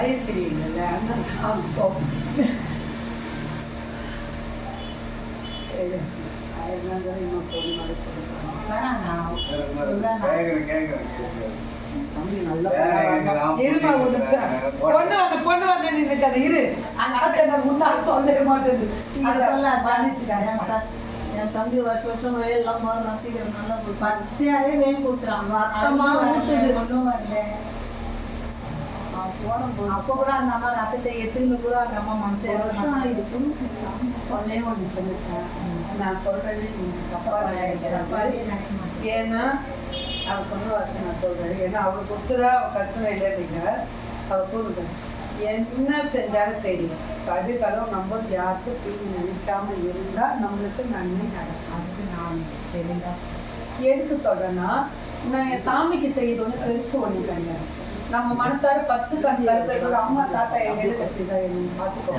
பழைய சரியில்லை அண்ணன் காமிப்போம். இன்னும் பொண்ணு மாதிரி பொண்ணு வரல நின்றுக்காது இரு முன்னாள் சொல்லவே மாட்டேது. என் தம்பி வருஷம் எல்லாம் போகிறோம் சீக்கிரம் நல்லா பச்சையாகவே வேன் கொடுத்துறான். ஒன்றும் வரல. போடும்போது அப்போ கூட அந்த அம்மா ரத்தத்தை எடுத்துன்னு கூட அந்த அம்மா மனசு வருஷம் இது ஒன்னே ஒன்று சொல்லிட்டேன். நான் சொல்கிறேன்னு நீங்கள் தப்பாக நினைக்கிறேன். ஏன்னா அவள் சொன்ன வார்த்தை நான் சொல்கிறேன். ஏன்னா அவளுக்கு கொடுத்துதா அவள் கஷ்டம் இல்லைன்னீங்க. அவள் கூறுங்க என்ன செஞ்சாலும் சரி கடுகளவு நம்ம யாருக்கும் தீர்வு நினைக்காம இருந்தால் நம்மளுக்கு நன்மை நடக்கும். அதுக்கு நான் தெரியுதா எதுக்கு சொல்கிறேன்னா, நான் என் சாமிக்கு செய்யறது ஒன்று பெருசு ஒன்று கிடையாது. நம்ம மனசார 10 காசு கருத்து அம்மா தாத்தா என் மேலே வச்சுதான் பார்த்துக்கோ.